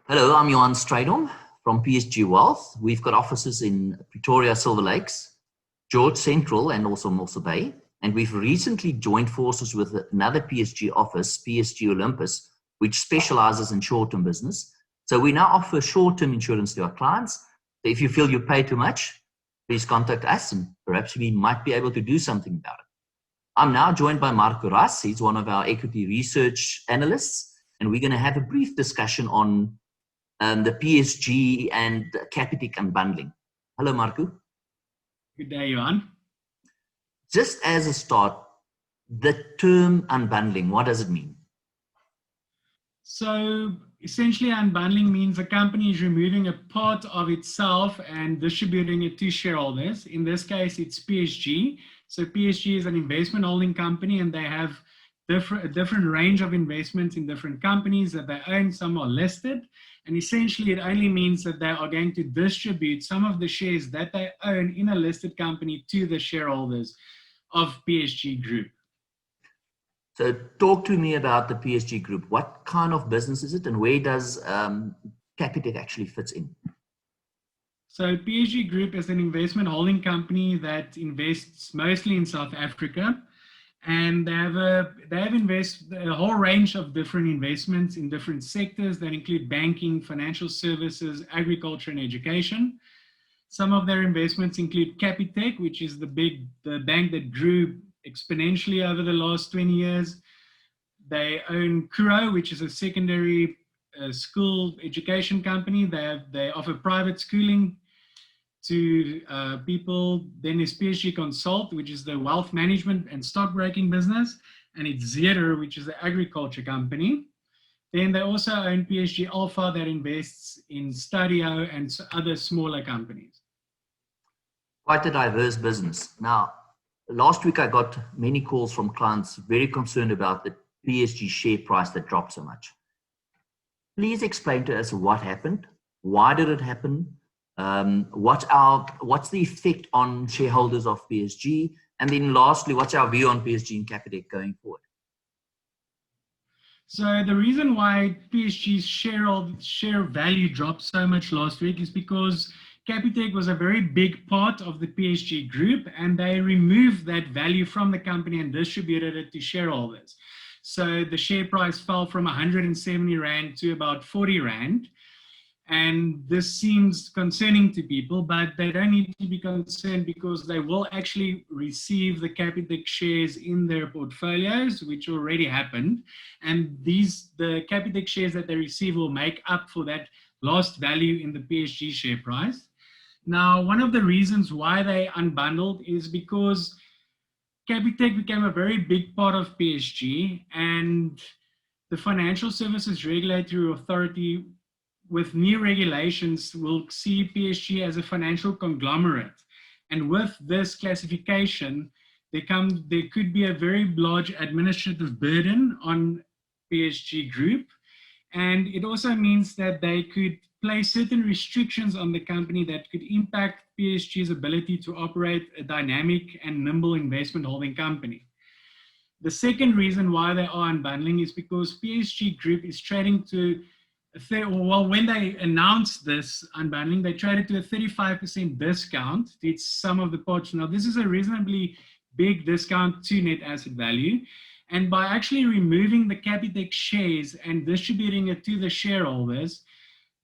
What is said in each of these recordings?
Hello, I'm Johan Strydom from PSG Wealth. We've got offices in Pretoria, Silver Lakes, George Central, and also Mossel Bay. And we've recently joined forces with another PSG office, PSG Olympus, which specializes in short-term business. So we now offer short-term insurance to our clients. So if you feel you pay too much, please contact us and perhaps we might be able to do something about it. I'm now joined by Marco Ras. He's one of our equity research analysts, and we're going to have a brief discussion on the PSG and Capitec unbundling. Hello, Marco. Good day, Johan. Just as a start, the term unbundling, what does it mean? So essentially, unbundling means a company is removing a part of itself and distributing it to shareholders. In this case, it's PSG. So PSG is an investment holding company, and they have a different range of investments in different companies that they own. Some are listed. And essentially, it only means that they are going to distribute some of the shares that they own in a listed company to the shareholders of PSG Group. So talk to me about the PSG Group. What kind of business is it, and where does Capitec actually fits in? So PSG Group is an investment holding company that invests mostly in South Africa. And they have a whole range of different investments in different sectors that include banking, financial services, agriculture, and education. Some of their investments include Capitec, which is the bank that grew exponentially over the last 20 years. They own Kuro, which is a secondary school education company. They offer private schooling to people. Then there's PSG Consult, which is the wealth management and stockbroking business, and it's Zeder, which is the agriculture company. Then they also own PSG Alpha that invests in Stadio and other smaller companies. Quite a diverse business. Now, last week I got many calls from clients very concerned about the PSG share price that dropped so much. Please explain to us what happened, why did it happen, what's the effect on shareholders of PSG, and then lastly, what's our view on PSG and Capitec going forward? So the reason why PSG's share value dropped so much last week is because Capitec was a very big part of the PSG group, and they removed that value from the company and distributed it to shareholders. So the share price fell from 170 Rand to about 40 Rand. And this seems concerning to people, but they don't need to be concerned because they will actually receive the Capitec shares in their portfolios, which already happened. And the Capitec shares that they receive will make up for that lost value in the PSG share price. Now, one of the reasons why they unbundled is because Capitec became a very big part of PSG, and the Financial Services Regulatory Authority, with new regulations, will see PSG as a financial conglomerate. And with this classification, there could be a very large administrative burden on PSG Group. And it also means that they could place certain restrictions on the company that could impact PSG's ability to operate a dynamic and nimble investment holding company. The second reason why they are unbundling is because PSG Group is trading to when they announced this unbundling, they traded to a 35% discount to its sum of the parts. Now, this is a reasonably big discount to net asset value. And by actually removing the Capitec shares and distributing it to the shareholders,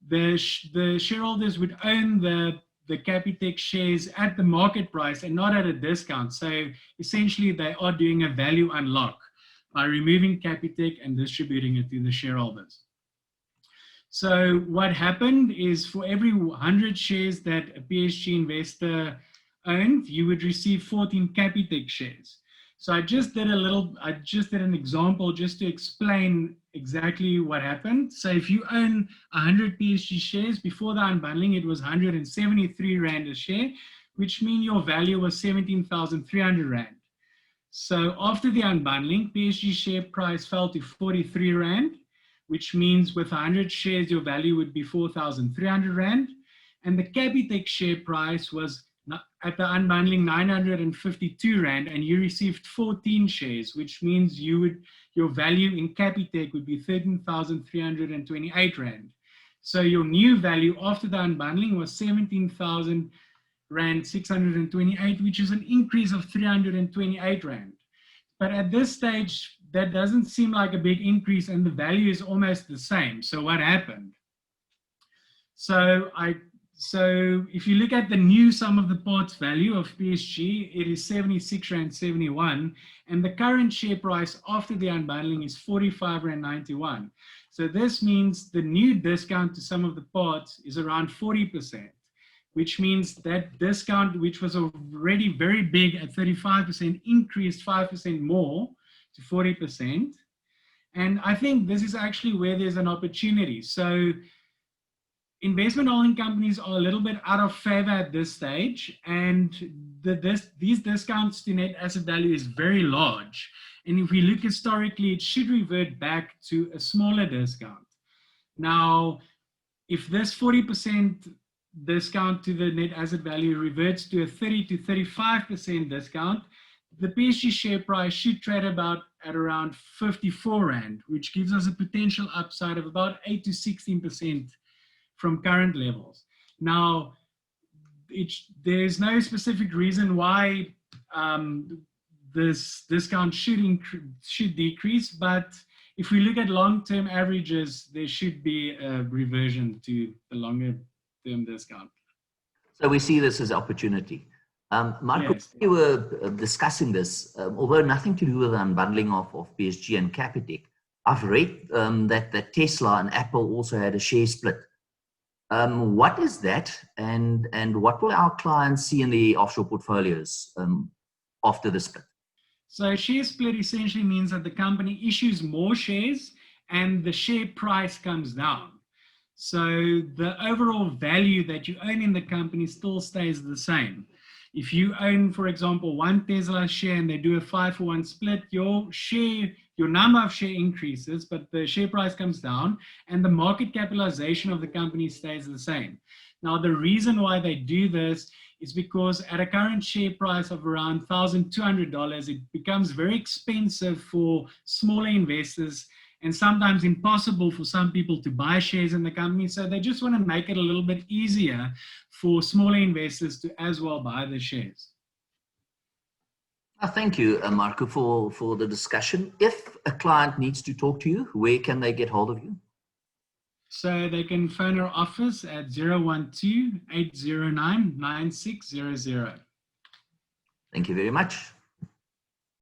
the shareholders would own the Capitec shares at the market price and not at a discount. So essentially, they are doing a value unlock by removing Capitec and distributing it to the shareholders. So what happened is, for every 100 shares that a PSG investor owned, you would receive 14 Capitec shares. So I just did an example just to explain exactly what happened. So if you own 100 PSG shares, before the unbundling, it was 173 Rand a share, which means your value was 17,300 Rand. So after the unbundling, PSG share price fell to 43 Rand, which means with 100 shares, your value would be 4,300 Rand. And the Capitec share price was at the unbundling 952 Rand, and you received 14 shares, which means your value in Capitec would be 13,328 Rand. So your new value after the unbundling was 17,000 Rand 628, which is an increase of 328 Rand. But at this stage, that doesn't seem like a big increase and the value is almost the same. So what happened? So if you look at the new sum of the parts value of PSG, it is 76 Rand 71, and the current share price after the unbundling is 45 Rand 91. So this means the new discount to sum of the parts is around 40%, which means that discount, which was already very big at 35%, increased 5% more to 40%. And I think this is actually where there's an opportunity. So investment holding companies are a little bit out of favor at this stage, and these discounts to net asset value is very large. And if we look historically, it should revert back to a smaller discount. Now, if this 40% discount to the net asset value reverts to a 30 to 35% discount, the PSG share price should trade about at around 54 Rand, which gives us a potential upside of about 8 to 16% from current levels. Now, there's no specific reason why this discount should decrease, but if we look at long-term averages, there should be a reversion to the longer-term discount. So we see this as opportunity. Marco, Yes. you were discussing this, although nothing to do with the unbundling of PSG and Capitec. I've read that Tesla and Apple also had a share split. What is that, and what will our clients see in the offshore portfolios after the split? So share split essentially means that the company issues more shares and the share price comes down. So the overall value that you own in the company still stays the same. If you own, for example, one Tesla share and they do a 5-for-1 split, your number of share increases, but the share price comes down and the market capitalization of the company stays the same. Now, the reason why they do this is because at a current share price of around $1,200, it becomes very expensive for smaller investors and sometimes impossible for some people to buy shares in the company. So they just want to make it a little bit easier for smaller investors to as well buy the shares. Thank you, Marco, for the discussion. If a client needs to talk to you, where can they get hold of you? So they can phone our office at 012-809-9600. Thank you very much.